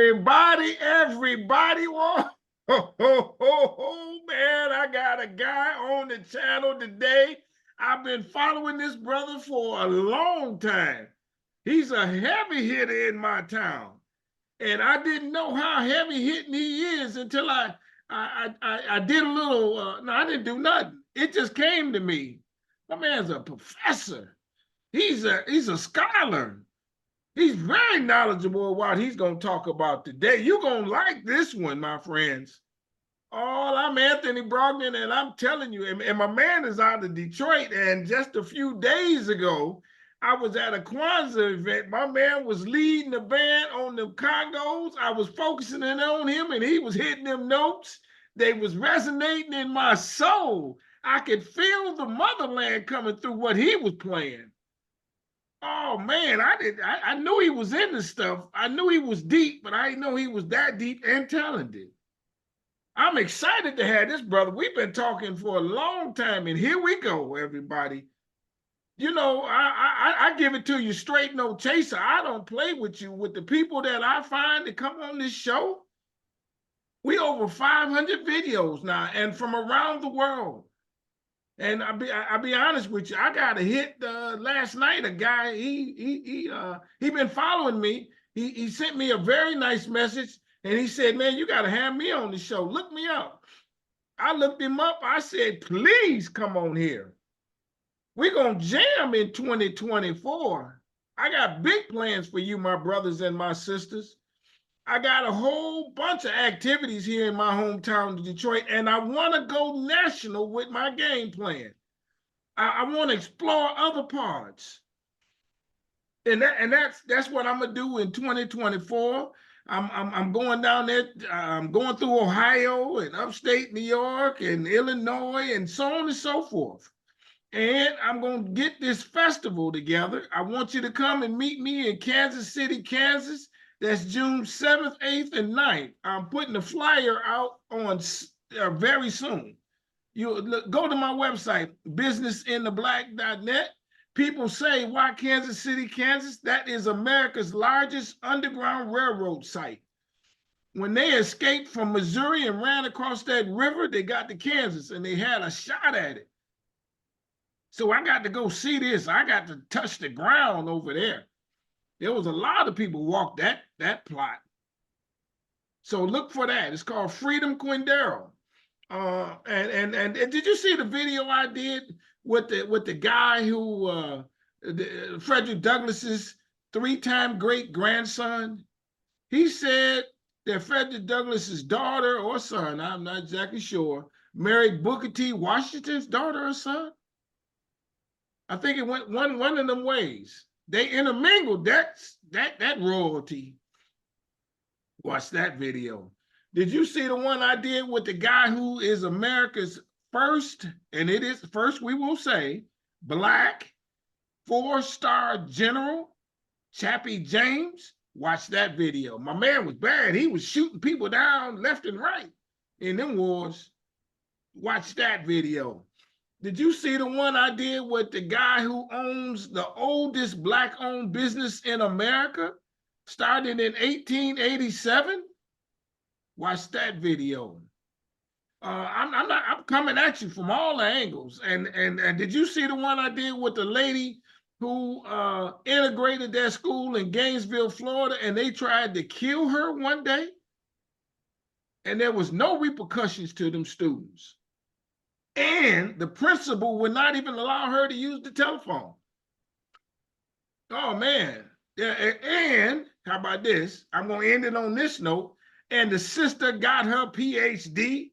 Everybody. Whoa. Man, I got a guy on the channel today. I've been following this brother for a long time. He's a heavy hitter in my town. And I didn't know how heavy hitting he is until I did a little, no, I didn't do nothing. It just came to me. My man's a professor. He's a scholar. He's very knowledgeable about what he's going to talk about today. You're going to like this one, my friends. Oh, I'm Anthony Brogdon, and I'm telling you, and my man is out of Detroit, and just a few days ago, I was at a Kwanzaa event. My man was leading the band on the congos. I was focusing in on him, and he was hitting them notes. They was resonating in my soul. I could feel the motherland coming through what he was playing. Oh man, I knew he was into stuff. I knew he was deep, but I didn't know he was that deep and talented. I'm excited to have this brother. We've been talking for a long time, and here we go, everybody. You know, I give it to you straight, no chaser. I don't play with you. With the people that I find to come on this show, we over 500 videos now, and from around the world. And I'll be honest with you, I got a hit last night. A guy, he been following me. He sent me a very nice message, and he said, "Man, you got to have me on the show. Look me up." I looked him up. I said, "Please come on here. We're gonna jam in 2024. I got big plans for you, my brothers and my sisters. I got a whole bunch of activities here in my hometown of Detroit, and I want to go national with my game plan. I want to explore other parts, and that's what I'm gonna do in 2024. I'm going down there. I'm going through Ohio and upstate New York and Illinois and so on and so forth. And I'm going to get this festival together. I want you to come and meet me in Kansas City, Kansas. That's June 7th, 8th, and 9th. I'm putting the flyer out on very soon. You go to my website, businessintheblack.net. People say, why Kansas City, Kansas? That is America's largest underground railroad site. When they escaped from Missouri and ran across that river, they got to Kansas and they had a shot at it. So I got to go see this. I got to touch the ground over there. There was a lot of people walked that plot. So look for that. It's called Freedom Quindaro. And did you see the video I did with the guy who Frederick Douglass's 3-time great grandson? He said that Frederick Douglass's daughter or son, I'm not exactly sure, married Booker T. Washington's daughter or son. I think it went one of them ways. They intermingled that royalty. Watch that video. Did you see the one I did with the guy who is America's first, and it is first, we will say, Black 4-star general, Chappie James? Watch that video. My man was bad. He was shooting people down left and right in them wars. Watch that video. Did you see the one I did with the guy who owns the oldest Black-owned business in America, started in 1887? Watch that video. I'm coming at you from all the angles. And did you see the one I did with the lady who integrated that school in Gainesville, Florida, and they tried to kill her one day? And there was no repercussions to them students. And the principal would not even allow her to use the telephone. Oh, man. Yeah, and how about this? I'm going to end it on this note. And the sister got her PhD.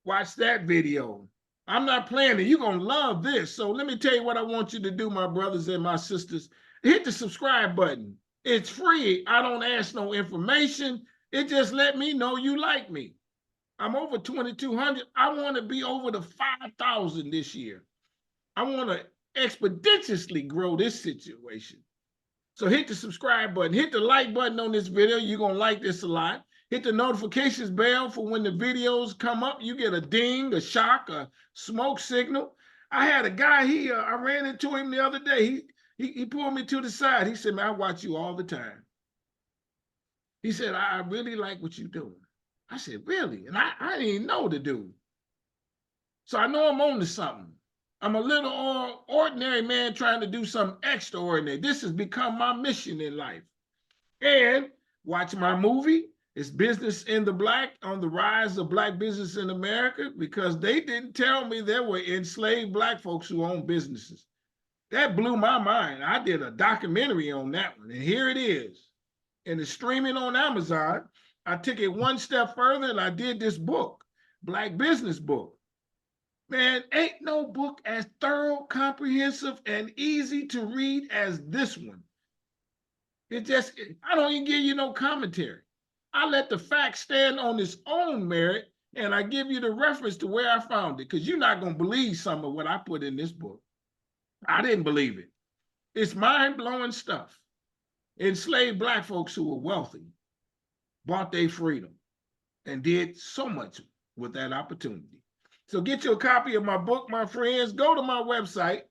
Watch that video. I'm not playing it. You're going to love this. So let me tell you what I want you to do, my brothers and my sisters. Hit the subscribe button. It's free. I don't ask no information. It just let me know you like me. I'm over 2,200. I want to be over the 5,000 this year. I want to expeditiously grow this situation. So hit the subscribe button. Hit the like button on this video. You're going to like this a lot. Hit the notifications bell for when the videos come up. You get a ding, a shock, a smoke signal. I had a guy, I ran into him the other day. He pulled me to the side. He said, man, I watch you all the time. He said, I really like what you're doing. I said, really? And I didn't even know the dude. So I know I'm on to something. I'm a little ordinary man trying to do something extraordinary. This has become my mission in life. And watch my movie. It's Business in the Black, on the rise of Black business in America, because they didn't tell me there were enslaved Black folks who own businesses. That blew my mind. I did a documentary on that one, and here it is. And it's streaming on Amazon. I took it one step further and I did this book, Black Business Book. Man, ain't no book as thorough, comprehensive, and easy to read as this one. I don't even give you no commentary. I let the fact stand on its own merit, and I give you the reference to where I found it, because you're not going to believe some of what I put in this book. I didn't believe it. It's mind-blowing stuff. Enslaved Black folks who were wealthy bought their freedom and did so much with that opportunity. So get you a copy of my book, my friends. Go to my website,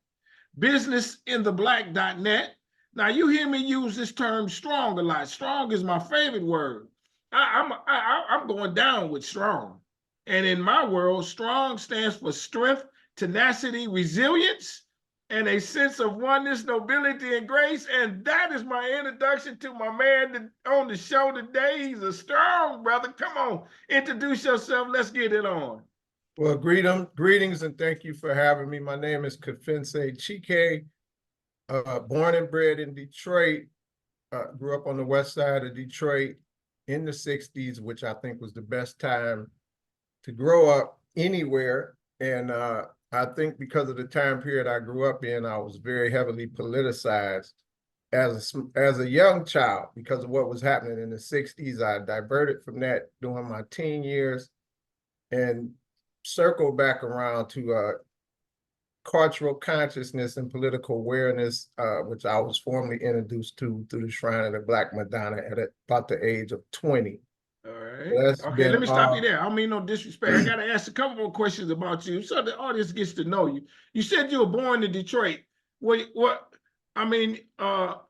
businessintheblack.net. Now, you hear me use this term strong a lot. Strong is my favorite word. I'm going down with strong. And in my world, strong stands for strength, tenacity, resilience, and a sense of oneness, nobility, and grace. And that is my introduction to my man on the show today. He's a strong brother. Come on, introduce yourself. Let's get it on. Well, greetings, and thank you for having me. My name is Kefentse Chike, born and bred in Detroit, grew up on the west side of Detroit in the 60s, which I think was the best time to grow up anywhere. And I think because of the time period I grew up in, I was very heavily politicized as a young child because of what was happening in the 60s. I diverted from that during my teen years and circle back around to cultural consciousness and political awareness, which I was formally introduced to through the Shrine of the Black Madonna at about the age of 20. All right. So okay, let me stop you there. I don't mean no disrespect. I got to ask a couple more questions about you so the audience gets to know you. You said you were born in Detroit. What I mean, it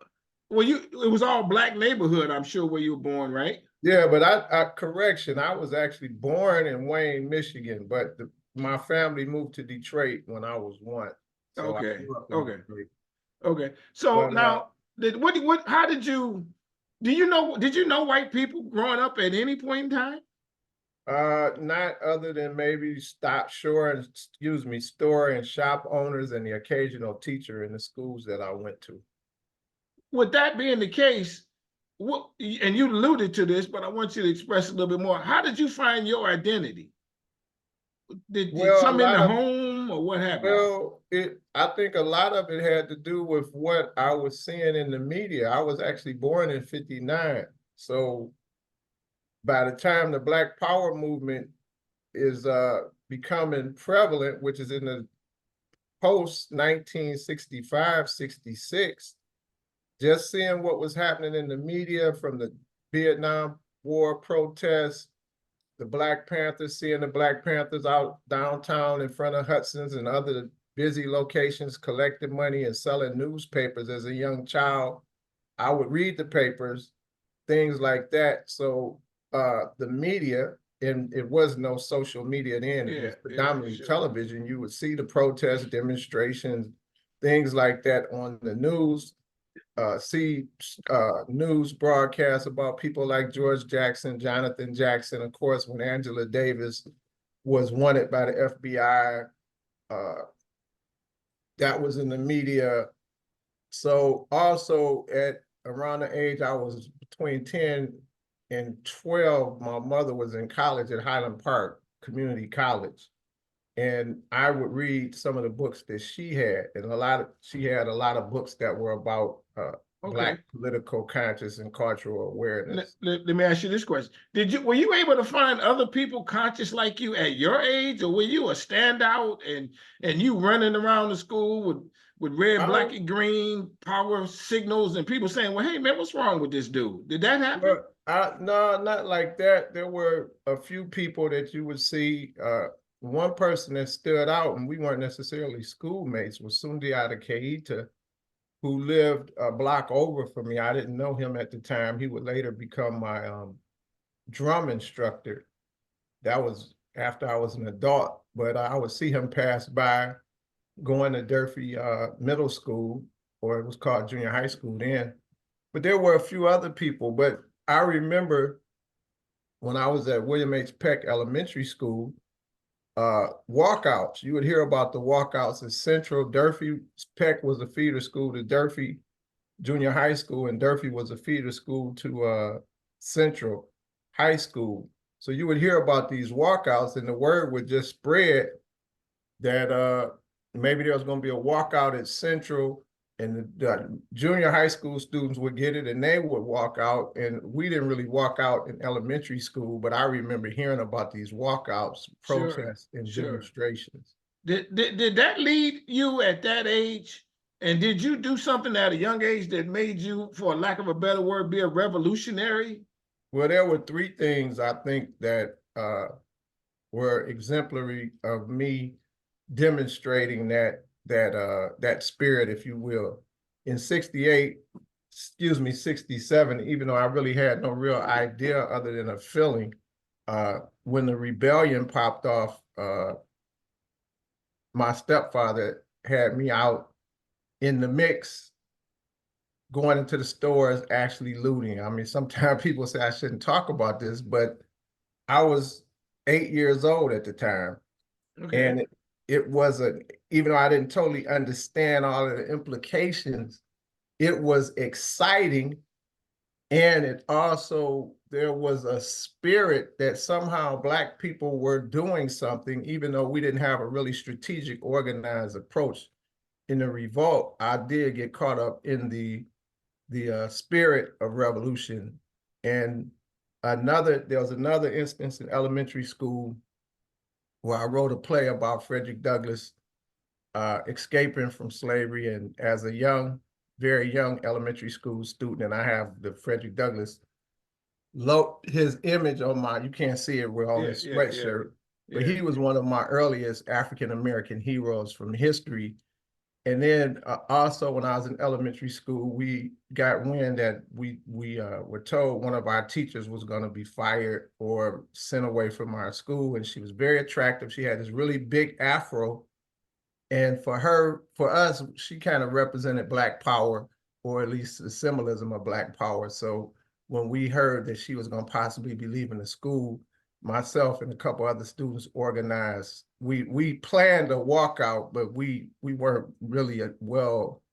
was all Black neighborhood, I'm sure, where you were born, right? Yeah, but correction, I was actually born in Wayne, Michigan, but my family moved to Detroit when I was 1. So okay. I grew up in Detroit. Okay. So But, now, how did you know white people growing up at any point in time? Not other than maybe store and shop owners and the occasional teacher in the schools that I went to. With that being the case, and you alluded to this, but I want you to express a little bit more. How did you find your identity? Did some in the home, or what happened? Well, I think a lot of it had to do with what I was seeing in the media. I was actually born in '59. So by the time the Black Power movement is becoming prevalent, which is in the post 1965, 66, just seeing what was happening in the media from the Vietnam War protests, the Black Panthers, seeing the Black Panthers out downtown in front of Hudson's and other busy locations collecting money and selling newspapers as a young child. I would read the papers, things like that. So the media, and it was no social media then, it was predominantly television. You would see the protests, demonstrations, things like that on the news. See news broadcasts about people like George Jackson, Jonathan Jackson. Of course, when Angela Davis was wanted by the FBI, that was in the media. So also at around the age I was between 10 and 12, my mother was in college at Highland Park Community College. And I would read some of the books that she had, and she had a lot of books that were about Black political conscious and cultural awareness. Let me ask you this question: were you able to find other people conscious like you at your age, or were you a standout and you running around the school with red, black, and green power signals, and people saying, "Well, hey man, what's wrong with this dude?" Did that happen? No, not like that. There were a few people that you would see. One person that stood out, and we weren't necessarily schoolmates, was Sundiata Keita, who lived a block over from me. I didn't know him at the time. He would later become my drum instructor. That was after I was an adult, but I would see him pass by going to Durfee Middle School, or it was called junior high school then. But there were a few other people, but I remember when I was at William H. Peck Elementary School, walkouts. You would hear about the walkouts in Central. Durfee Peck was a feeder school to Durfee Junior High School, and Durfee was a feeder school to Central High School. So you would hear about these walkouts, and the word would just spread that maybe there was going to be a walkout at Central, and the junior high school students would get it and they would walk out. And we didn't really walk out in elementary school, but I remember hearing about these walkouts, protests, and demonstrations. Did that lead you at that age? And did you do something at a young age that made you, for lack of a better word, be a revolutionary? Well, there were three things I think that were exemplary of me demonstrating that spirit, if you will. In 68, 67, even though I really had no real idea other than a feeling, when the rebellion popped off, my stepfather had me out in the mix, going into the stores, actually looting. I mean, sometimes people say I shouldn't talk about this, but I was 8 years old at the time. Okay. And it wasn't, even though I didn't totally understand all of the implications, it was exciting. And it also, there was a spirit that somehow Black people were doing something, even though we didn't have a really strategic, organized approach. In the revolt, I did get caught up in the spirit of revolution. And there was another instance in elementary school where I wrote a play about Frederick Douglass escaping from slavery. And as a very young elementary school student, and I have the Frederick Douglass, his image on you can't see it, we're on his sweatshirt, but he was one of my earliest African-American heroes from history. And then also when I was in elementary school, we got wind that we were told one of our teachers was going to be fired or sent away from our school. And she was very attractive. She had this really big afro. And for us, she kind of represented Black power, or at least the symbolism of Black power. So when we heard that she was going to possibly be leaving the school, myself and a couple other students organized. We planned a walkout, but we weren't really well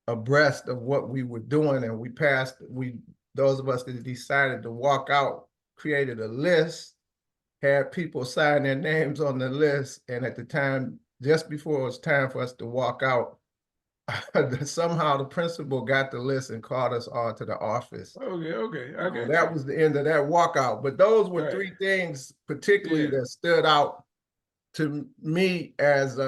abreast of what we were doing. And those of us that decided to walk out created a list, had people sign their names on the list. And at the time, just before it was time for us to walk out, somehow the principal got the list and called us all to the office. Okay. So that was the end of that walkout. But those were three things particularly that stood out to me as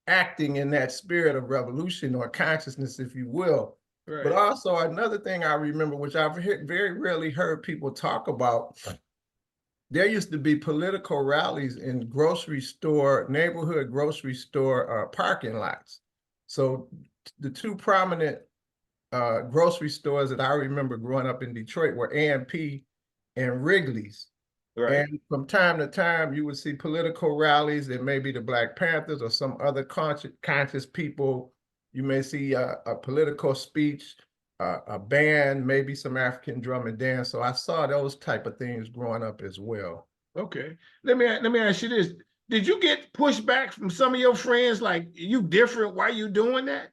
acting in that spirit of revolution or consciousness, if you will. Right. But also another thing I remember, which I've very rarely heard people talk about, there used to be political rallies in neighborhood grocery store parking lots. So the two prominent grocery stores that I remember growing up in Detroit were A&P and Wrigley's. Right. And from time to time, you would see political rallies. There may be the Black Panthers or some other conscious people. You may see a political speech, a band, maybe some African drum and dance. So I saw those type of things growing up as well. Okay. Let me ask you this. Did you get pushback from some of your friends, like, you different, why you doing that?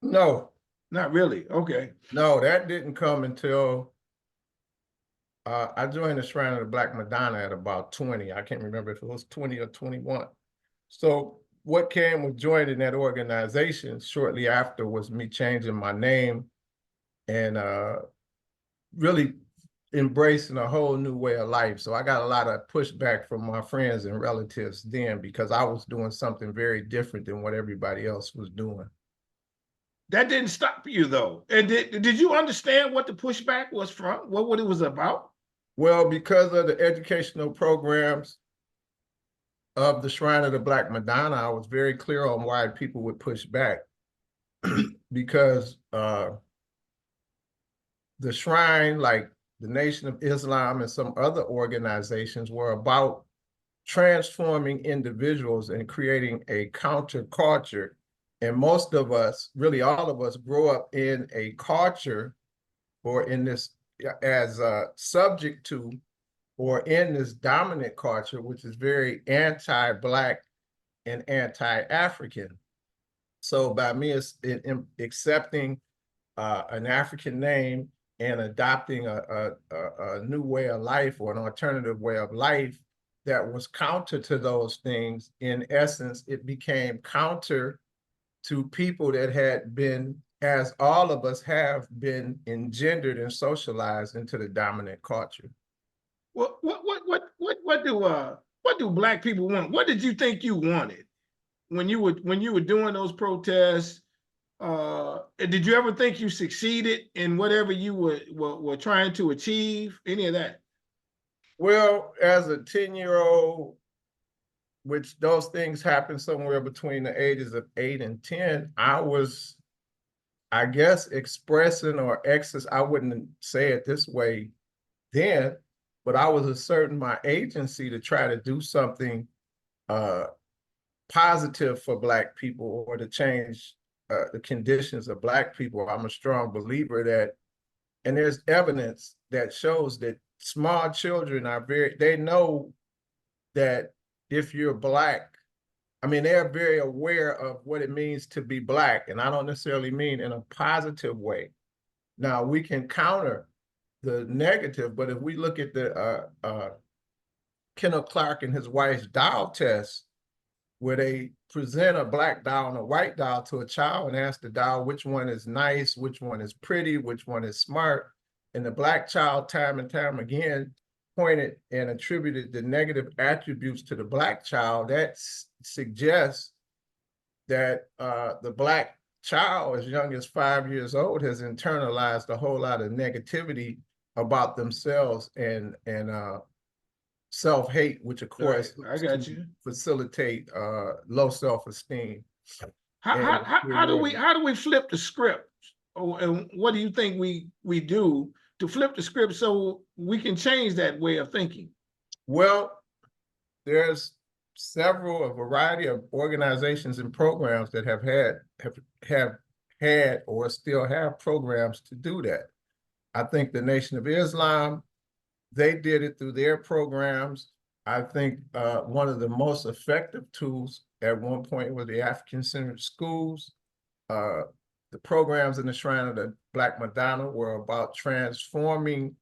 No. Not really. Okay. No, that didn't come until I joined the Shrine of the Black Madonna at about 20. I can't remember if it was 20 or 21. So what came with joining that organization shortly after was me changing my name and really embracing a whole new way of life. So I got a lot of pushback from my friends and relatives then because I was doing something very different than what everybody else was doing. That didn't stop you though. And did you understand what the pushback was from, what it was about? Well, because of the educational programs of the Shrine of the Black Madonna, I was very clear on why people would push back because the shrine, like the Nation of Islam and some other organizations, were about transforming individuals and creating a counterculture. And most of us, really all of us, grow up in a culture or in this as subject to or in this dominant culture, which is very anti-Black and anti-African. So by me accepting an African name and adopting a new way of life or an alternative way of life that was counter to those things, in essence, it became counter to people that had been, as all of us have been, engendered and socialized into the dominant culture. What do Black people want? What did you think you wanted when you were doing those protests? Did you ever think you succeeded in whatever you were trying to achieve? Any of that? Well, as a 10-year-old, which those things happen somewhere between the ages of 8 and 10, I was, I guess, expressing or I wouldn't say it this way then, but I was asserting my agency to try to do something positive for Black people or to change the conditions of Black people. I'm a strong believer that, and there's evidence that shows that small children are they know that if you're Black, I mean, they're very aware of what it means to be Black. And I don't necessarily mean in a positive way. Now, we can counter the negative, but if we look at the Kenneth Clark and his wife's doll test, where they present a Black doll and a white doll to a child and ask the doll which one is nice, which one is pretty, which one is smart. And the Black child, time and time again, pointed and attributed the negative attributes to the Black child. That suggests that the Black child, as young as 5 years old, has internalized a whole lot of negativity about themselves and self-hate, which of course I got you. facilitate low self-esteem. How do we flip the script? And what do you think we do to flip the script so we can change that way of thinking? Well, there's a variety of organizations and programs that have had or still have programs to do that. I think the Nation of Islam, they did it through their programs. I think one of the most effective tools at one point were the African-centered schools. The programs in the Shrine of the Black Madonna were about transforming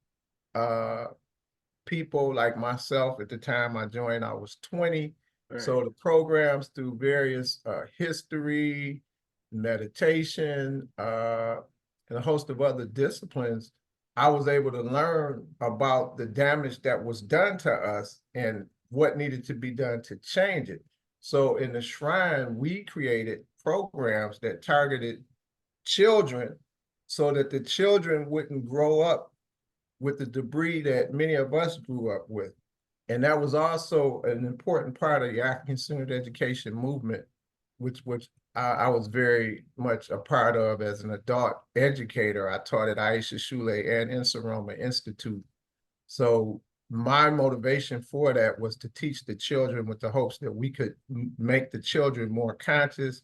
people like myself. At the time I joined, I was 20. Right. So the programs through various history, meditation, and a host of other disciplines, I was able to learn about the damage that was done to us and what needed to be done to change it. So in the Shrine, we created programs that targeted children so that the children wouldn't grow up with the debris that many of us grew up with. And that was also an important part of the African-centered education movement, which I was very much a part of as an adult educator. I taught at Aisha Shule and Insaroma Institute. So my motivation for that was to teach the children with the hopes that we could make the children more conscious,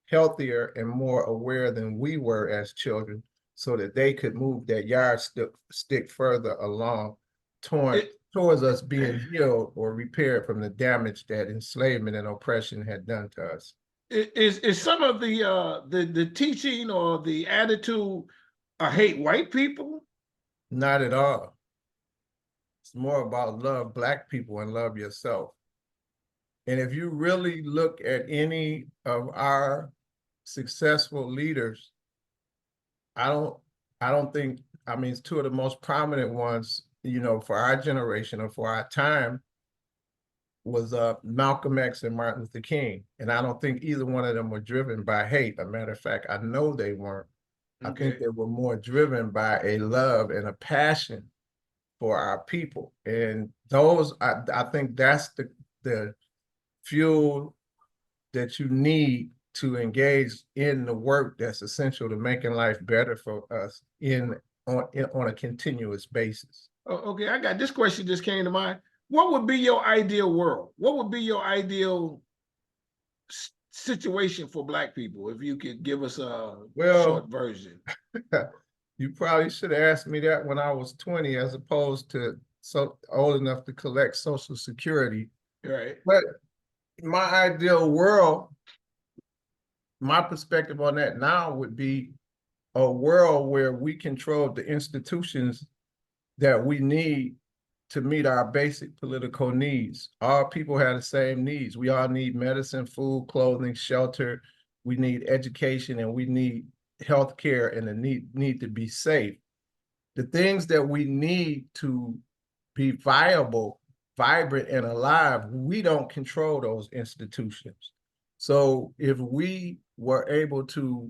healthier, and more aware than we were as children, so that they could move that yardstick further along towards us being healed or repaired from the damage that enslavement and oppression had done to us. Is some of the teaching or the attitude hate white people? Not at all. It's more about love Black people and love yourself. And if you really look at any of our successful leaders, I don't think, I mean, it's two of the most prominent ones, you know, for our generation or for our time was Malcolm X and Martin Luther King. And I don't think either one of them were driven by hate. As a matter of fact, I know they weren't. Okay. I think they were more driven by a love and a passion for our people. And those, I think that's the fuel that you need to engage in the work that's essential to making life better for us on a continuous basis. Oh, okay, I got this question just came to mind. What would be your ideal world? What would be your ideal situation for Black people? If you could give us a short version. You probably should have asked me that when I was 20, as opposed to so old enough to collect Social Security. Right. But my ideal world, my perspective on that now would be a world where we control the institutions that we need to meet our basic political needs. All people have the same needs. We all need medicine, food, clothing, shelter. We need education, and we need health care, and the need to be safe. The things that we need to be viable, vibrant, and alive, we don't control those institutions. So if we were able to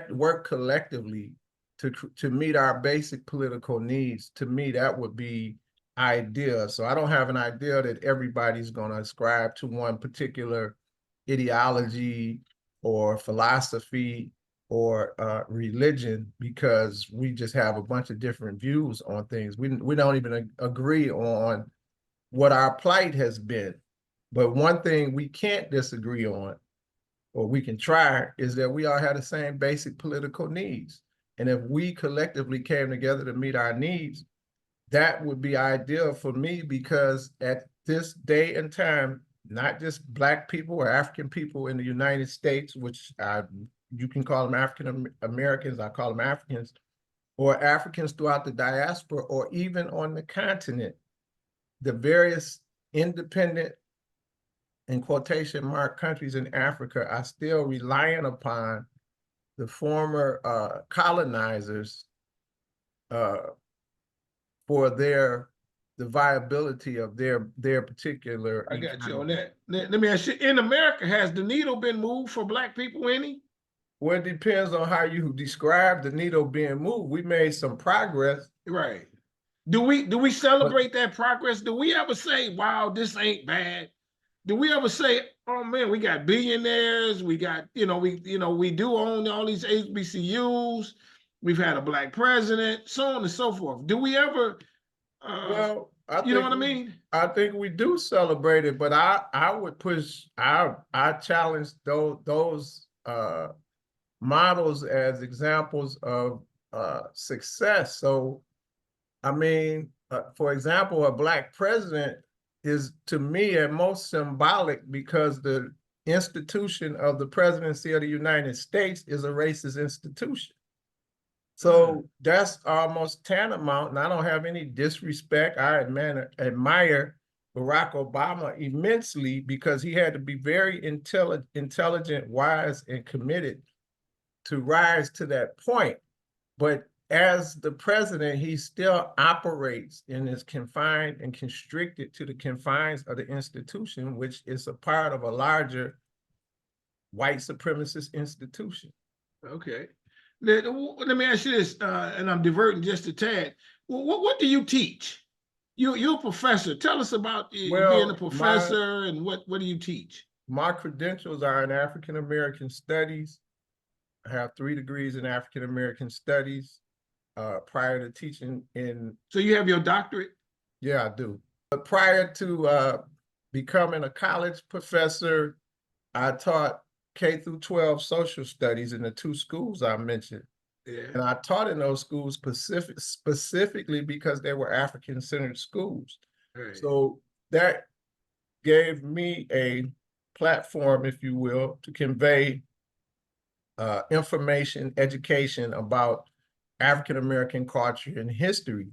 work collectively to meet our basic political needs, to me, that would be ideal. So I don't have an idea that everybody's going to ascribe to one particular ideology or philosophy or religion, because we just have a bunch of different views on things. We don't even agree on what our plight has been. But one thing we can't disagree on, or we can try, is that we all have the same basic political needs. And if we collectively came together to meet our needs, that would be ideal for me, because at this day and time, not just Black people or African people in the United States, which you can call them African Americans, I call them Africans, or Africans throughout the diaspora, or even on the continent, the various independent, in quotation mark, countries in Africa are still relying upon the former colonizers for the viability of their particular. I got you on that. Let me ask you, in America, has the needle been moved for Black people any? Well, it depends on how you describe the needle being moved. We made some progress. Right. Do we celebrate that progress? Do we ever say, wow, this ain't bad? Do we ever say, oh man, we got billionaires, we got, we do own all these HBCUs, we've had a Black president, so on and so forth. Do we ever well, you know what I mean? I think we do celebrate it, but I would push, I challenge those models as examples of success. So, I mean, for example, a Black president is, to me, at most symbolic, because the institution of the presidency of the United States is a racist institution. So that's almost tantamount, and I don't have any disrespect. I admire Barack Obama immensely, because he had to be very intelligent, wise, and committed to rise to that point. But as the president, he still operates and is confined and constricted to the confines of the institution, which is a part of a larger white supremacist institution. Okay. Let me ask you this, and I'm diverting just a tad. What do you teach? You're a professor. Tell us about being a professor, and what do you teach? My credentials are in African American Studies. I have 3 degrees in African American Studies. Prior to teaching in. So you have your doctorate? Yeah, I do. But prior to becoming a college professor, I taught K through 12 social studies in the 2 schools I mentioned. Yeah. And I taught in those schools specifically because they were African-centered schools. Right. So that gave me a platform, if you will, to convey information, education about African-American culture and history.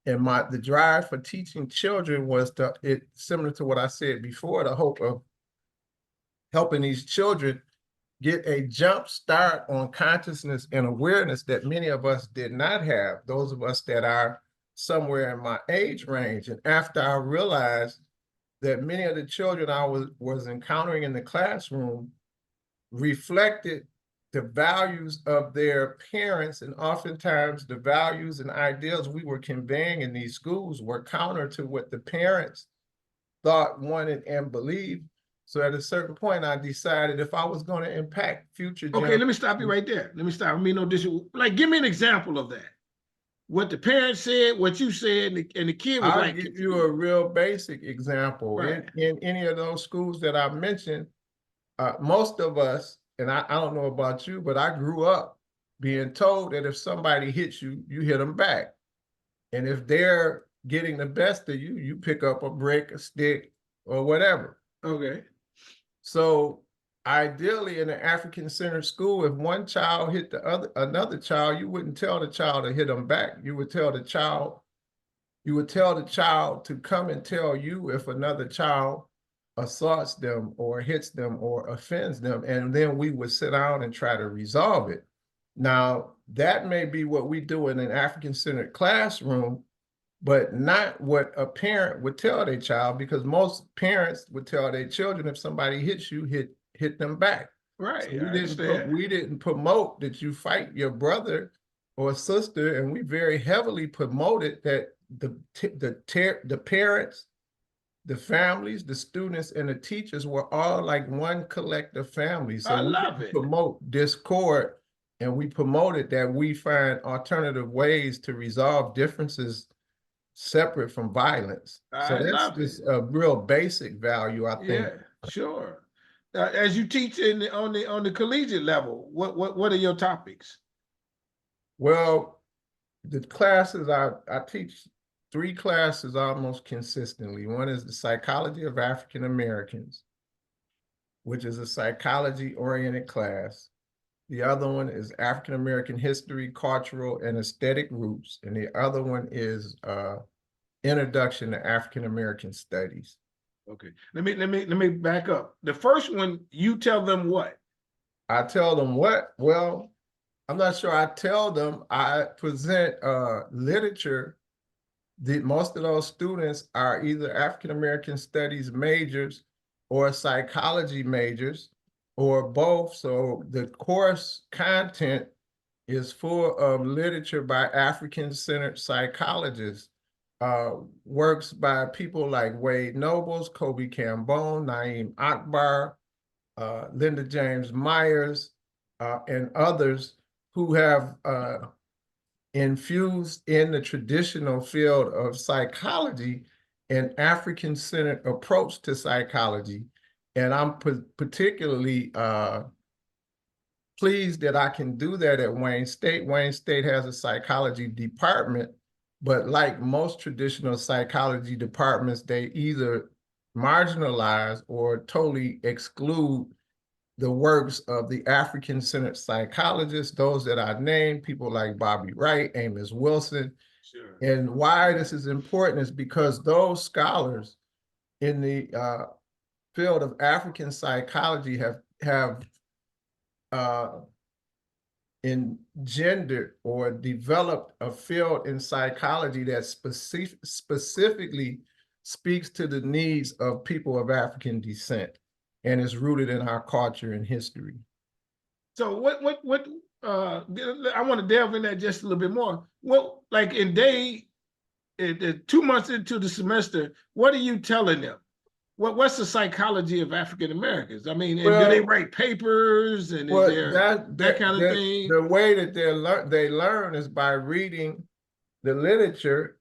And the drive for teaching children was similar to what I said before, the hope of helping these children get a jump start on consciousness and awareness that many of us did not have, those of us that are somewhere in my age range. And after I realized that many of the children I was encountering in the classroom reflected the values of their parents, and oftentimes the values and ideals we were conveying in these schools were counter to what the parents thought, wanted, and believed, So at a certain point, I decided if I was going to impact future Okay, let me stop you generations, right there. Let me stop. I mean, no, this like give me an example of that. What the parents said, what you said, and the kid was I'll like, give you a real basic example. right. In any of those schools that I mentioned, most of us, and I don't know about you, but I grew up being told that if somebody hits you, you hit them back. And if they're getting the best of you, you pick up a brick, a stick, or whatever. Okay. So ideally in an African-centered school, if one child hit another child, you wouldn't tell the child to hit them back. You would tell the child to come and tell you if another child assaults them or hits them or offends them, and then we would sit down and try to resolve it. Now, that may be what we do in an African-centered classroom, but not what a parent would tell their child, because most parents would tell their children, if somebody hits you, hit them back. Right. So I understand. we didn't promote that you fight your brother or sister, and we very heavily promoted that the parents, the families, the students, and the teachers were all like one collective family. So I we love didn't it. promote discord, and we promoted that we find alternative ways to resolve differences separate from violence. So I that's love it. just a real basic value, I think. Yeah, sure. As you teach on the collegiate level, what are your topics? Well, the classes I teach 3 classes almost consistently. One is the psychology of African Americans, which is a psychology-oriented class. The other one is African American history, cultural, and aesthetic roots. And the other one is Introduction to African American Studies. Okay. Let me back up. The first one, you tell them what? I tell them what? Well, I'm not sure I tell them. I present literature. Most of those students are either African American studies majors or psychology majors or both. So the course content is full of literature by African-centered psychologists, works by people like Wade Nobles, Kobe Cambone, Naeem Akbar, Linda James Myers, and others who have infused in the traditional field of psychology an African-centered approach to psychology. And I'm particularly pleased that I can do that at Wayne State. Wayne State has a psychology department, but like most traditional psychology departments, they either marginalize or totally exclude the works of the African-centered psychologists, those that I named, people like Bobby Wright, Amos Wilson. Sure. And why this is important is because those scholars in the field of African psychology have engendered or developed a field in psychology that specifically speaks to the needs of people of African descent and is rooted in our culture and history. So I want to delve in that just a little bit more. What, like 2 months into the semester, what are you telling them? What's the psychology of African Americans? I mean, and do they write papers, and is there that kind of thing? The way that they learn is by reading the literature,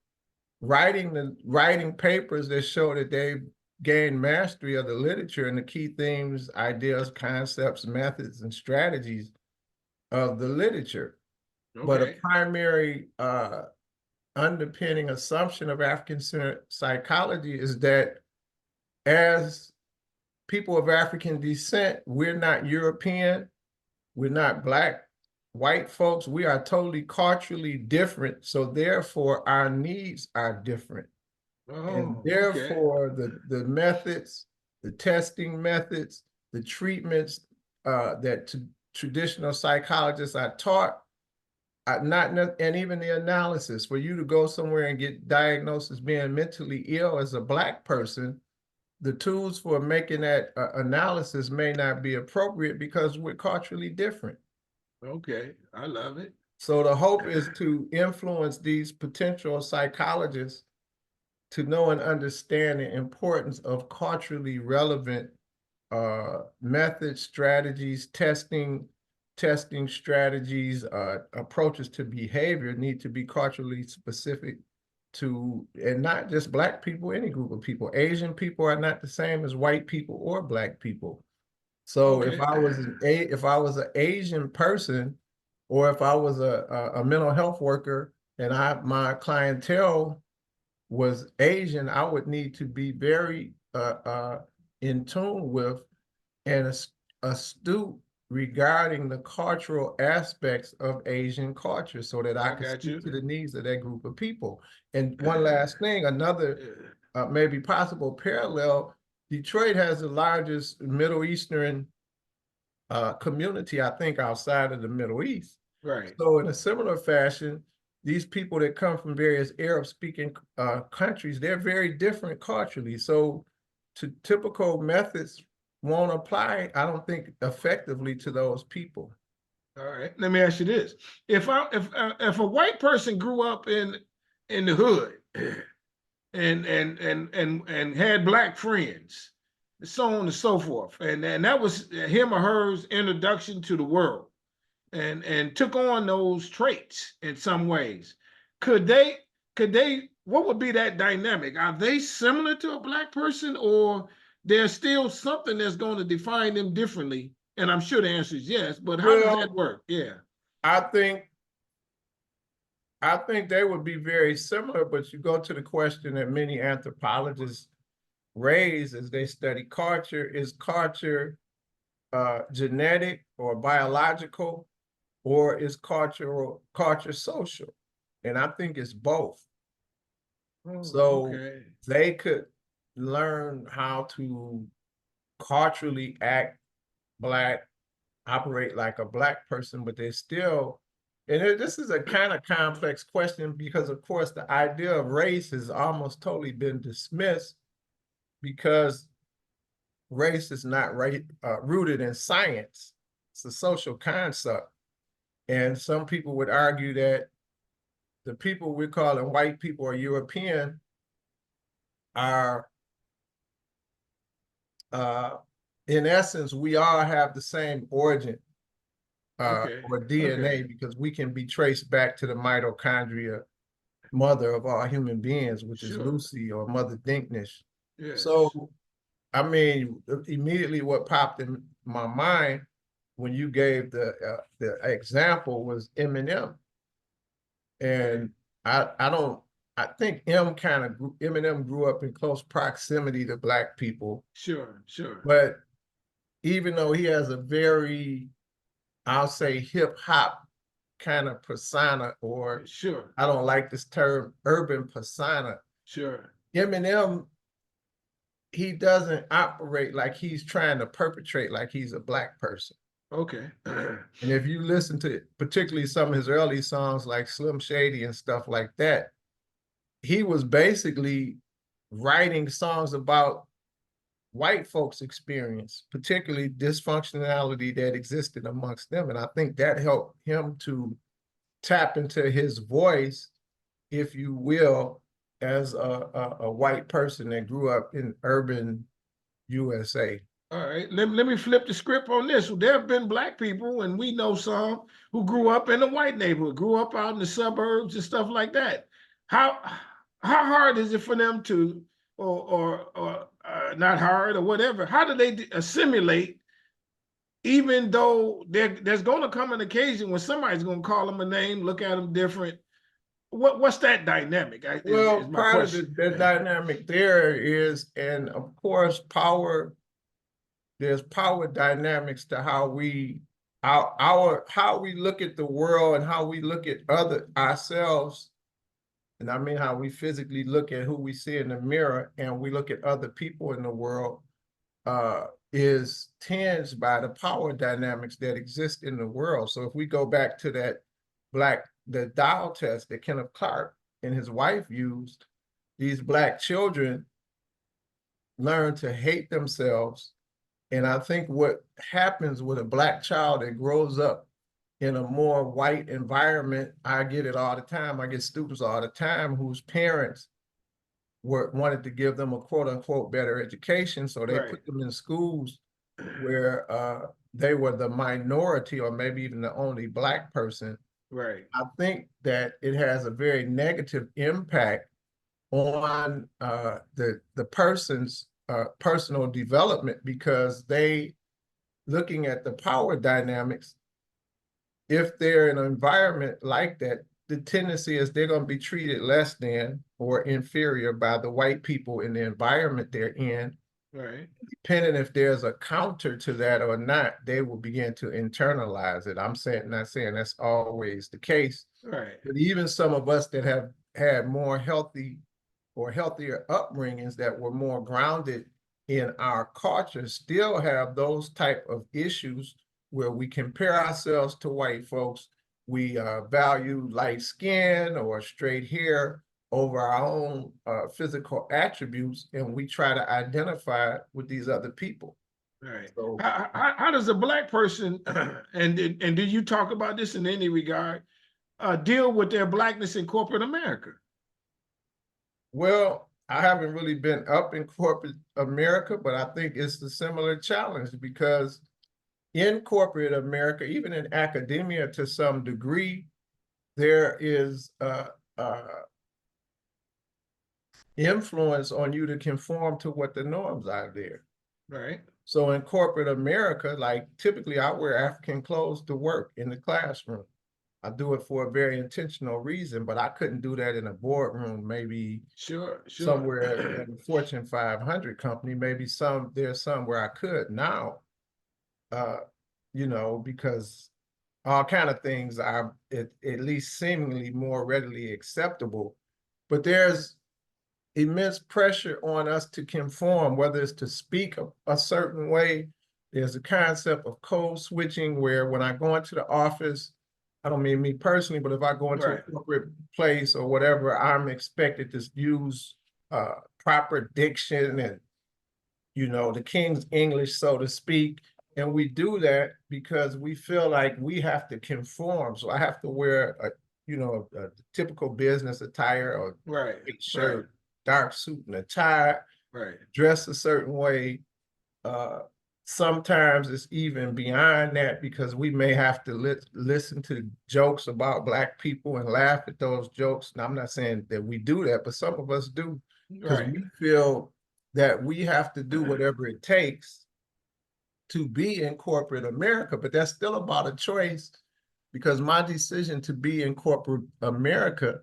writing papers that show that they've gained mastery of the literature and the key themes, ideas, concepts, methods, and strategies of the literature. Okay. But a primary underpinning assumption of African-centered psychology is that as people of African descent, we're not European, we're not Black, white folks, we are totally culturally different. So therefore our needs are different. And therefore the methods, the testing methods, the treatments that traditional psychologists are taught, and even the analysis, for you to go somewhere and get diagnosed as being mentally ill as a Black person, the tools for making that analysis may not be appropriate because we're culturally different. Okay, I love it. So the hope is to influence these potential psychologists to know and understand the importance of culturally relevant methods, strategies, testing strategies, approaches to behavior need to be culturally specific to, and not just Black people, any group of people. Asian people are not the same as white people or Black people. So Okay. if I was an Asian person, or if I was a mental health worker and my clientele was Asian, I would need to be very in tune with and astute regarding the cultural aspects of Asian culture so that I could got you. speak to the needs of that group of people. And one last thing, another maybe possible parallel, Detroit has the largest Middle Eastern community, I think, outside of the Middle East. Right. So in a similar fashion, these people that come from various Arab-speaking countries, they're very different culturally. So to typical methods won't apply, I don't think, effectively to those people. All right. Let me ask you this: if a white person grew up in the hood and had Black friends, so on and so forth, and that was him or her's introduction to the world, and took on those traits in some ways, could they what would be that dynamic? Are they similar to a Black person, or there's still something that's going to define them differently? And I'm sure the answer is yes, but how does that work? Yeah. I think they would be very similar, but you go to the question that many anthropologists raise as they study culture: is culture genetic or biological, or is culture social? And I think it's both. So Okay. they could learn how to culturally act Black, operate like a Black person, but they still, and this is a kind of complex question because, of course, the idea of race has almost totally been dismissed because race is not rooted in science. It's a social concept. And some people would argue that the people we're calling white people or European are, in essence, we all have the same origin or DNA because we can be traced back to the mitochondria mother of all human beings, which is Lucy or Mother Dinknish. Yes. So, I mean, immediately what popped in my mind when you gave the example was Eminem. And I think Eminem grew up in close proximity to Black people. Sure. But even though he has a very, I'll say, hip hop kind of persona, or I don't like this term, urban persona. Sure. Eminem, he doesn't operate like he's trying to perpetrate like he's a Black person. Okay. And if you listen to particularly some of his early songs like Slim Shady and stuff like that, he was basically writing songs about white folks' experience, particularly dysfunctionality that existed amongst them. And I think that helped him to tap into his voice, if you will, as a white person that grew up in urban USA. All right, let me flip the script on this. There have been Black people, and we know some who grew up in a white neighborhood, grew up out in the suburbs and stuff like that. How hard is it for them to, or not hard or whatever? How do they assimilate? Even though there's going to come an occasion when somebody's going to call them a name, look at them different. What's that dynamic? Well, part of the dynamic there is, and of course, there's power dynamics to how we look at the world and how we look at ourselves. And I mean how we physically look at who we see in the mirror and we look at other people in the world is tinged by the power dynamics that exist in the world. So if we go back to the Dow test that Kenneth Clark and his wife used, these Black children learn to hate themselves. And I think what happens with a Black child that grows up in a more white environment, I get it all the time. I get students all the time whose parents wanted to give them a quote unquote better education. So they put them in schools where they were the minority or maybe even the only Black person, Right. I think that it has a very negative impact on the person's personal development, because they, looking at the power dynamics, if they're in an environment like that, the tendency is they're going to be treated less than or inferior by the white people in the environment they're in. Right. Depending if there's a counter to that or not, they will begin to internalize it. I'm saying, not saying that's always the case, Right. but even some of us that have had more healthy or healthier upbringings that were more grounded in our culture still have those type of issues where we compare ourselves to white folks. We value light skin or straight hair over our own physical attributes, and we try to identify with these other people. Right. So, How does a Black person, and do you talk about this in any regard, deal with their Blackness in corporate America? well, I haven't really been up in corporate America, but I think it's a similar challenge, because in corporate America, even in academia to some degree, there is influence on you to conform to what the norms are there. Right. So in corporate America, like typically I wear African clothes to work in the classroom. I do it for a very intentional reason, but I couldn't do that in a boardroom, maybe Sure. somewhere at a Fortune 500 company. Maybe there's some where I could now, uh, because all kind of things are at least seemingly more readily acceptable. But there's immense pressure on us to conform, whether it's to speak a certain way. There's a concept of code switching where when I go into the office, I don't mean me personally, but if I go into a Right. corporate place or whatever, I'm expected to use proper diction and, the King's English, so to speak. And we do that because we feel like we have to conform. So I have to wear a typical business attire or Right. white shirt, dark suit and a tie, Right. dress a certain way. Sometimes it's even beyond that, because we may have to listen to jokes about Black people and laugh at those jokes. And I'm not saying that we do that, but some of us do, because Right. we feel that we have to do whatever it takes to be in corporate America. But that's still about a choice, because my decision to be in corporate America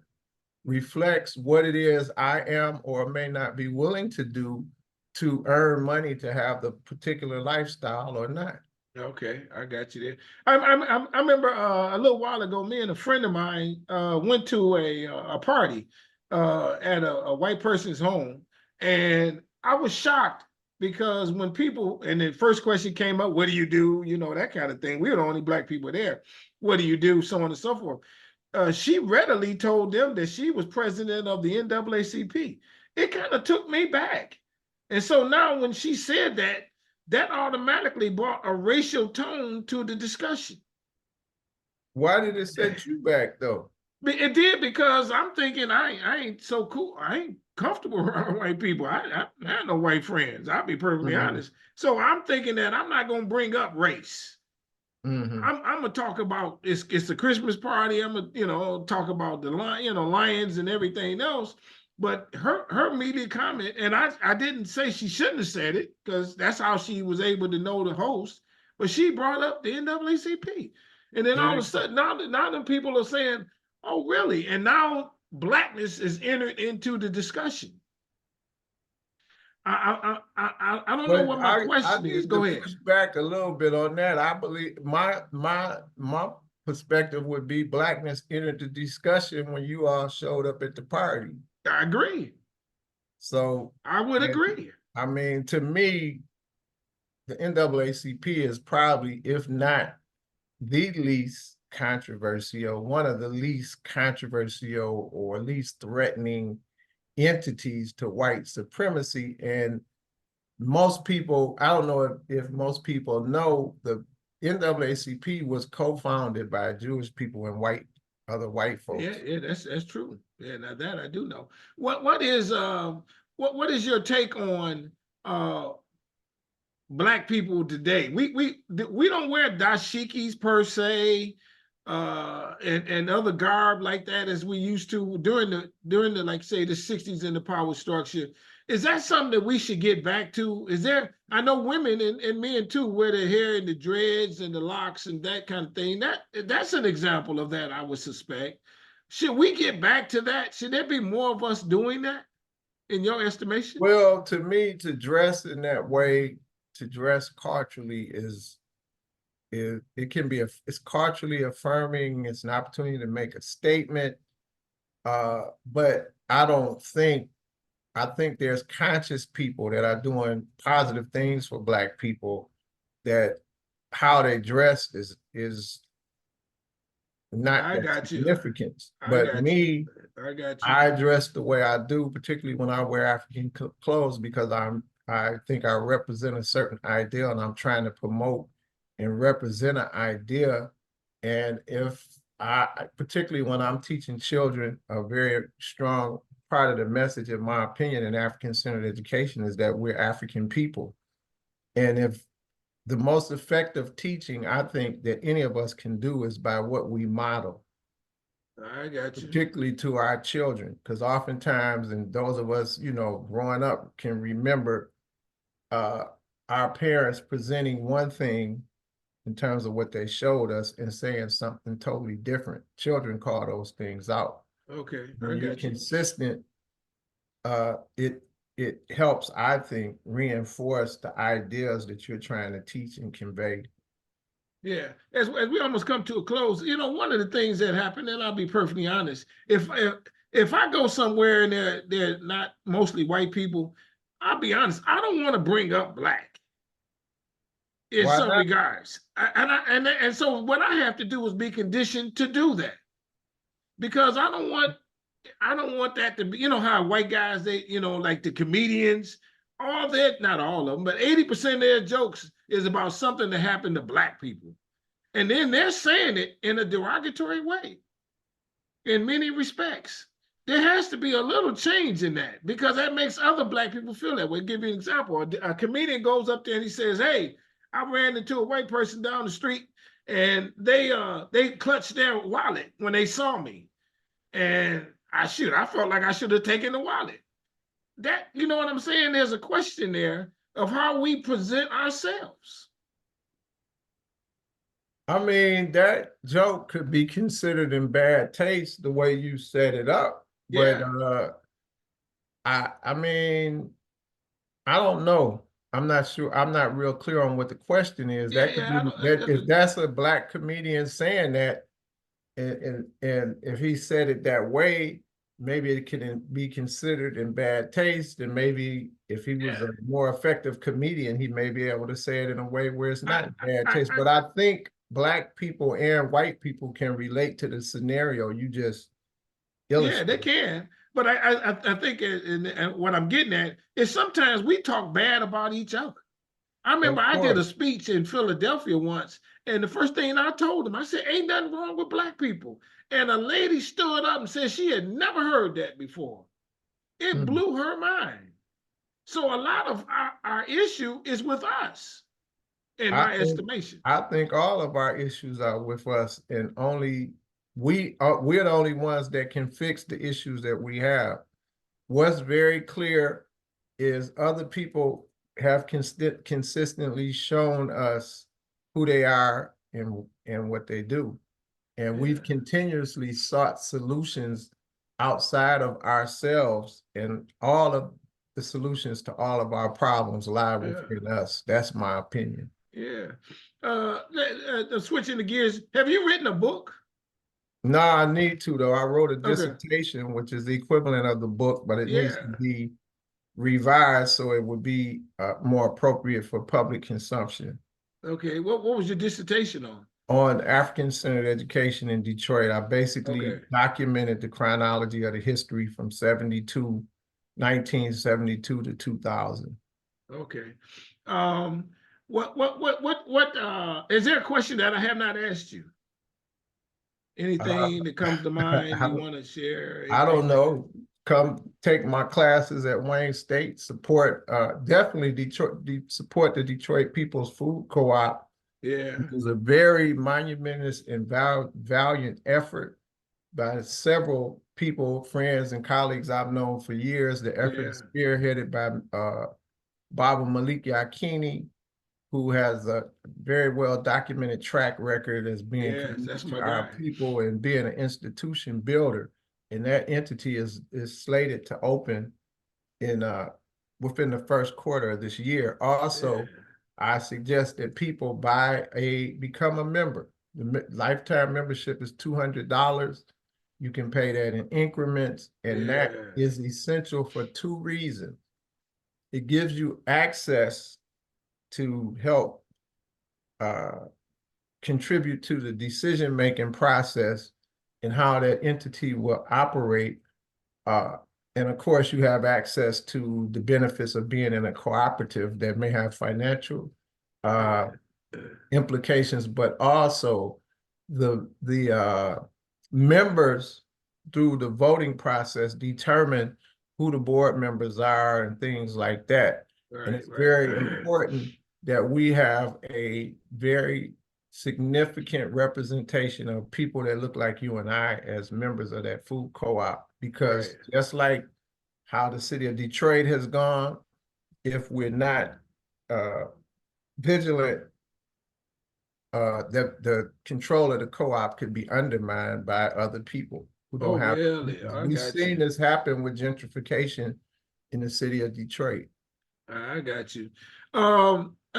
reflects what it is I am or may not be willing to do to earn money to have the particular lifestyle or not. Okay, I got you there. I remember a little while ago, me and a friend of mine went to a party at a white person's home, and I was shocked because when people, and the first question came up, "What do you do?" You know, that kind of thing. We were the only Black people there. What do you do? So on and so forth. She readily told them that she was president of the NAACP. It kind of took me back, and so now when she said that, that automatically brought a racial tone to the discussion. Why did it set you back though? It did, because I'm thinking I ain't so cool. I ain't comfortable around white people. I have no white friends. I'll be perfectly honest. So I'm thinking that I'm not going to bring up race. I'm gonna talk about it's a Christmas party. I'm gonna talk about the lions and everything else. But her immediate comment, and I didn't say she shouldn't have said it, because that's how she was able to know the host. But she brought up the NAACP, and then all of a sudden now the people are saying, "Oh, really?" And now Blackness is entered into the discussion. I don't know But what my I question is. need to Go ahead. push back a little bit on that. I believe my perspective would be Blackness entered the discussion when you all showed up at the party. I agree. So I would and, agree. I mean, to me, the NAACP is probably, if not the least controversial, one of the least controversial or least threatening entities to white supremacy. And most people, I don't know if most people know, the NAACP was co-founded by Jewish people and other white Yeah, folks. yeah, that's true. Yeah, now that I do know. What is your take on uh Black people today. We don't wear dashikis per se, and other garb like that as we used to during the like say the 60s in the power structure. Is that something that we should get back to? Is there? I know women and men too wear their hair in the dreads and the locks and that kind of thing. That's an example of that, I would suspect. Should we get back to that? Should there be more of us doing that, in your estimation? Well, to me, to dress in that way, to dress culturally is it can be it's culturally affirming. It's an opportunity to make a statement. But I think there's conscious people that are doing positive things for Black people, that how they dress is not I that got you. significant. I But got you. me, I got you. I dress the way I do, particularly when I wear African clothes, because I think I represent a certain idea, and I'm trying to promote and represent an idea. And if particularly when I'm teaching children, a very strong part of the message, in my opinion, in African-centered education is that we're African people. And if the most effective teaching I think that any of us can do is by what we model, I got you. particularly to our children, because oftentimes, and those of us, growing up can remember our parents presenting one thing in terms of what they showed us and saying something totally different. Children call those things out. Okay, When I you're got you. consistent, it helps, I think, reinforce the ideas that you're trying to teach and convey. Yeah, as we almost come to a close, one of the things that happened, and I'll be perfectly honest, if I go somewhere and they're not mostly white people, I'll be honest, I don't want to bring up Black in Why some not? regards, and so what I have to do is be conditioned to do that, because I don't want that to be, how white guys, they, like the comedians, all that, not all of them, but 80% of their jokes is about something that happened to Black people. And then they're saying it in a derogatory way in many respects. There has to be a little change in that, because that makes other Black people feel that way. I'll give you an example. A comedian goes up there and he says, "Hey, I ran into a white person down the street and they clutched their wallet when they saw me. And I felt like I should have taken the wallet." That, you know what I'm saying? There's a question there of how we present ourselves. I mean, that joke could be considered in bad taste the way you set it up. But Yeah. I mean, I don't know. I'm not sure. I'm not real clear on what the question is. Yeah, That could yeah. I be don't, that if that's a Black comedian saying that, and if he said it that way, maybe it can be considered in bad taste. And maybe if he was yeah. a more effective comedian, he may be able to say it in a way where it's not in bad taste. I, But I think Black people and white people can relate to the scenario you just yeah, they illustrated. can. But I think and what I'm getting at is sometimes we talk bad about each other. I Of remember I did a course. speech in Philadelphia once, and the first thing I told them, I said, "Ain't nothing wrong with Black people." And a lady stood up and said she had never heard that before. It Hmm. blew her mind. So a lot of our issue is with us, in I my think estimation. I think all of our issues are with us, and only we're the only ones that can fix the issues that we have. What's very clear is other people have consistently shown us who they are and what they do. And we've Yeah, continuously sought solutions outside of ourselves, and all of the solutions to all of our problems lie yeah, within us. That's my opinion. yeah. Switching the gears, have you written a book? No, I need to though. I wrote a Okay. dissertation, which is the equivalent of the book, but it needs to Yeah. be revised so it would be more appropriate for public consumption. Okay. What was your dissertation on? On African-centered education in Detroit, I basically Okay. documented the chronology of the history from 1972 to 2000. Okay. Um, is there a question that I have not asked you? Uh, Anything that comes to mind I, you want to share? I Anything don't like that? know. come take my classes at Wayne State, support definitely support the Detroit People's Food Co-op. Yeah. It was a very monumentous and valiant effort by several people, friends, and colleagues I've known for years. The effort is spearheaded by Baba Malik Yakini, who has a very well documented track record as being committed to our people and being an institution builder. And that entity is slated to open in within the first quarter of this year. Also, I suggest that people become a member. The lifetime membership is $200. You can pay that in increments, and that is essential for two reasons. It gives you access to help contribute to the decision-making process and how that entity will operate. And of course, you have access to the benefits of being in a cooperative that may have financial implications, but also the members through the voting process determine who the board members are and things like that. And it's very important that we have a very significant representation of people that look like you and I as members of that food co-op, because just like how the city of Detroit has gone, if we're not vigilant, the control of the co-op could be undermined by other people who don't have. Really? We've seen this happen with gentrification in the city of Detroit. I got you.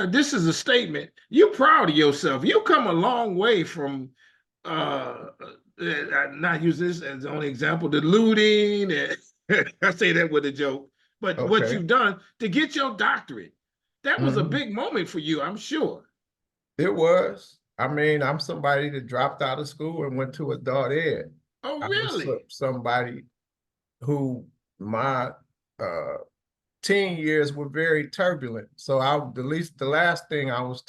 This is a statement. You're proud of yourself. You come a long way from not use this as the only example, the looting. I say that with a joke, but what you've done to get your doctorate, that was a big moment for you, I'm sure. It was. I mean, I'm somebody that dropped out of school and went to adult ed. Oh, really? I was somebody who my teen years were very turbulent. So the last thing I was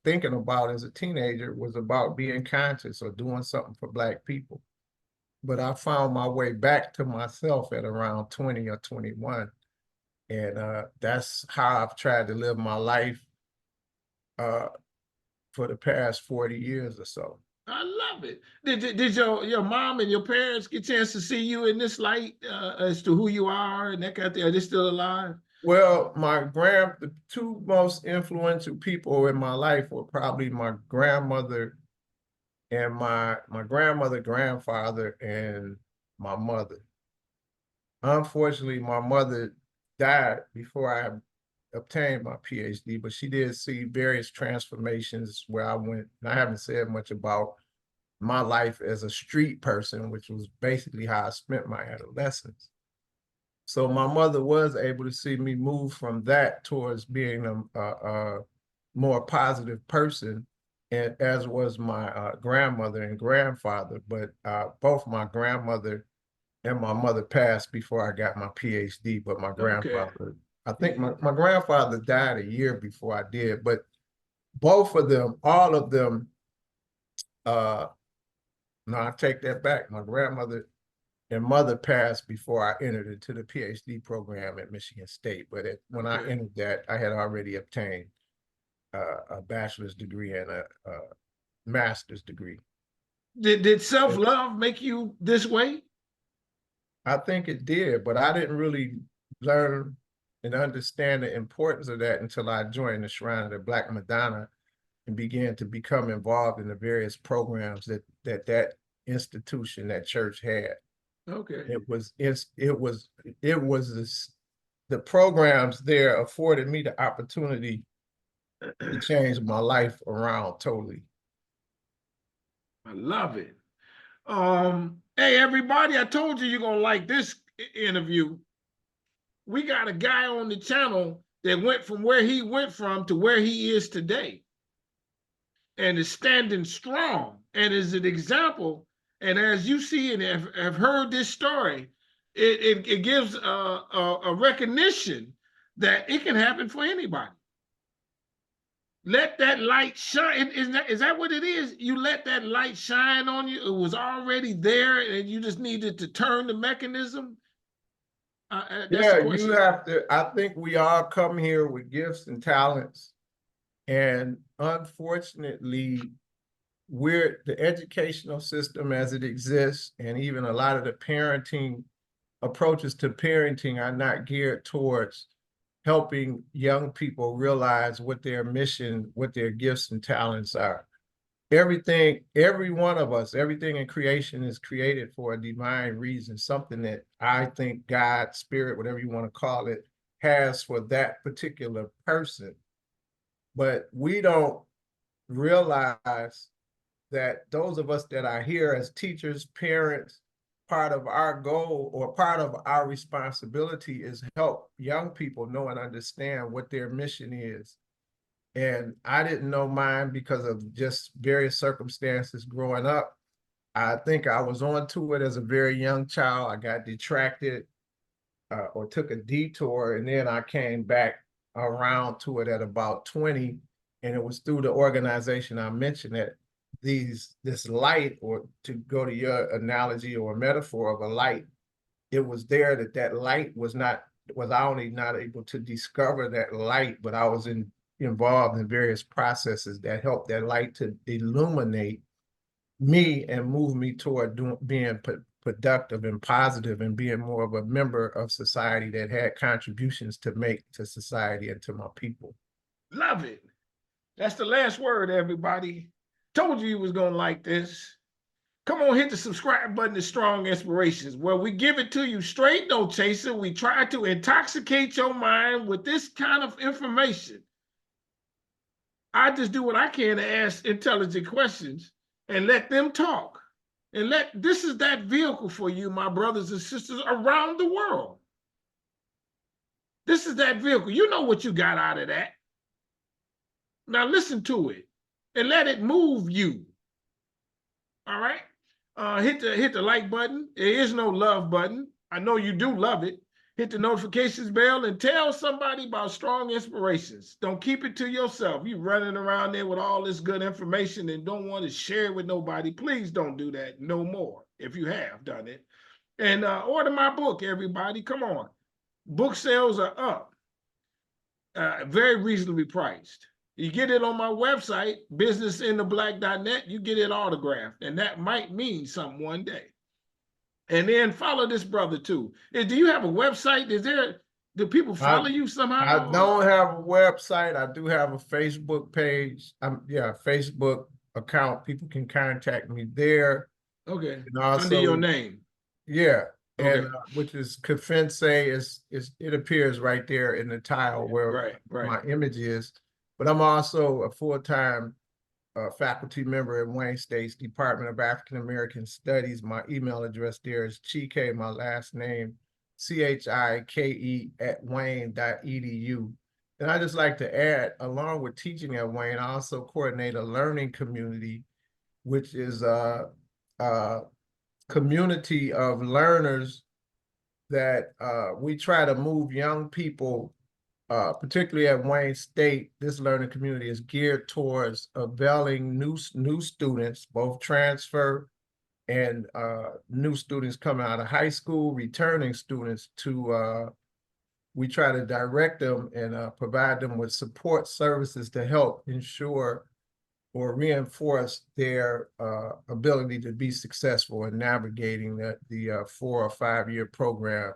thinking about as a teenager was about being conscious or doing something for Black people. But I found my way back to myself at around 20 or 21. And that's how I've tried to live my life for the past 40 years or so. I love it. Did your mom and your parents get a chance to see you in this light as to who you are and that kind of thing? Are they still alive? Well, the two most influential people in my life were probably my grandmother and my grandfather, and my mother. Unfortunately, my mother died before I obtained my PhD, but she did see various transformations where I went, and I haven't said much about my life as a street person, which was basically how I spent my adolescence. So my mother was able to see me move from that towards being a more positive person, and as was my grandmother and grandfather. But both my grandmother and my mother passed before I got my PhD, but my grandfather, I think my grandfather died a year before I did, but both of them, all of them, no, I take that back. My grandmother and mother passed before I entered into the PhD program at Michigan State. But when I entered that, I had already obtained a bachelor's degree and a master's degree. Did self-love make you this way? I think it did, but I didn't really learn and understand the importance of that until I joined the Shrine of Black Madonna and began to become involved in the various programs that institution, that church had. The programs there afforded me the opportunity to change my life around totally. I love it. Hey, everybody, I told you you're going to like this interview. We got a guy on the channel that went from where he went from to where he is today and is standing strong and is an example. And as you see and have heard this story, it gives a recognition that it can happen for anybody. Let that light shine. Is that what it is? You let that light shine on you. It was already there and you just needed to turn the mechanism. That's the Yeah, you question. have to, I think we all come here with gifts and talents. And unfortunately, the educational system as it exists, and even a lot of the parenting approaches to parenting are not geared towards helping young people realize what their mission, what their gifts and talents are. Everything, every one of us, everything in creation is created for a divine reason, something that I think God, spirit, whatever you want to call it, has for that particular person. But we don't realize that those of us that are here as teachers, parents, part of our goal or part of our responsibility is help young people know and understand what their mission is. And I didn't know mine because of just various circumstances growing up. I think I was onto it as a very young child. I got detracted or took a detour, and then I came back around to it at about 20. And it was through the organization I mentioned that this light, or to go to your analogy or metaphor of a light, it was there that light was not, was I only not able to discover that light, but I was involved in various processes that helped that light to illuminate me and move me toward being productive and positive and being more of a member of society that had contributions to make to society and to my people. Love it. That's the last word, everybody. Told you was gonna like this. Come on, hit the subscribe button to Strong Inspirations, where we give it to you straight, no chaser. We try to intoxicate your mind with this kind of information. I just do what I can to ask intelligent questions and let them talk. And this is that vehicle for you, my brothers and sisters around the world. This is that vehicle. You know what you got out of that. Now listen to it and let it move you. All right? Hit the like button. There is no love button. I know you do love it. Hit the notifications bell and tell somebody about Strong Inspirations. Don't keep it to yourself. You running around there with all this good information and don't want to share it with nobody. Please don't do that no more if you have done it. And order my book, everybody. Come on. Book sales are up. Very reasonably priced. You get it on my website, businessintheblack.net. You get it autographed, and that might mean something one day. And then follow this brother too. Do you have a website? Do people follow you somehow? I don't have a website. I do have a Facebook page. Facebook account. People can contact me there. Okay. And also, under your name. Yeah. Okay. And which is Kefentse, is it appears right there in the tile where my image is. But I'm also a full-time faculty member at Wayne State's Department of African American Studies. My email address there is Chike, my last name, CHIKE @wayne.edu. And I just like to add, along with teaching at Wayne, I also coordinate a learning community, which is a community of learners that we try to move young people, particularly at Wayne State. This learning community is geared towards availing new students, both transfer and new students coming out of high school, returning students to, we try to direct them and provide them with support services to help ensure or reinforce their ability to be successful in navigating the 4 or 5 year program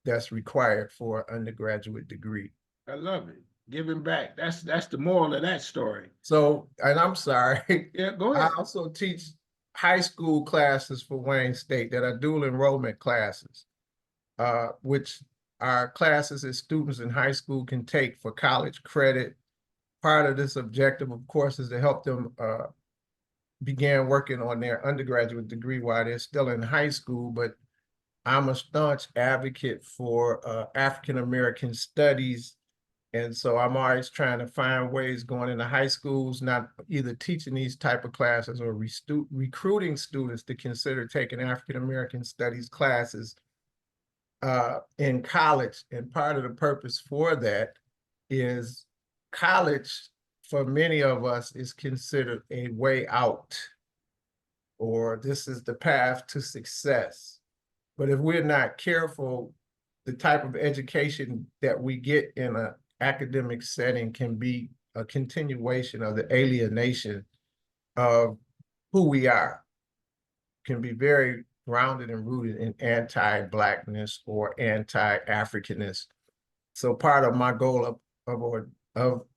that's required for an undergraduate degree. I love it. Giving back. That's the moral of that story. So, and I'm sorry. Yeah, go ahead. I also teach high school classes for Wayne State that are dual enrollment classes, which are classes that students in high school can take for college credit. Part of this objective, of course, is to help them begin working on their undergraduate degree while they're still in high school. But I'm a staunch advocate for African American studies. And so I'm always trying to find ways going into high schools, not either teaching these type of classes or recruiting students to consider taking African American studies classes in college. And part of the purpose for that is college, for many of us, is considered a way out, or this is the path to success. But if we're not careful, the type of education that we get in an academic setting can be a continuation of the alienation of who we are, can be very grounded and rooted in anti-Blackness or anti-Africanness. So part of my goal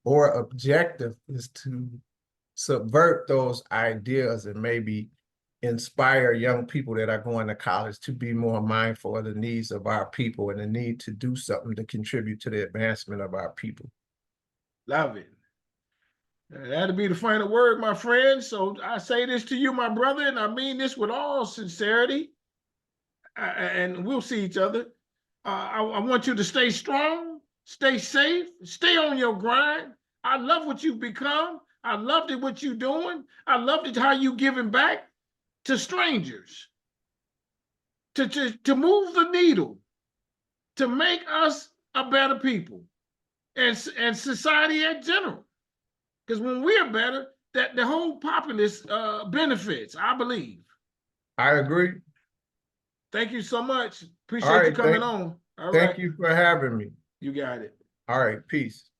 or objective is to subvert those ideas and maybe inspire young people that are going to college to be more mindful of the needs of our people and the need to do something to contribute to the advancement of our people. Love it. That'll be the final word, my friend. So I say this to you, my brother, and I mean this with all sincerity. And we'll see each other. I want you to stay strong, stay safe, stay on your grind. I love what you've become. I loved it, what you're doing. I loved it, how you giving back to strangers, to move the needle, to make us a better people and society in general. Because when we're better, that the whole populace benefits, I believe. I agree. Thank you so much. Appreciate you coming on. All right. Thank you for having me. You got it. All right, peace.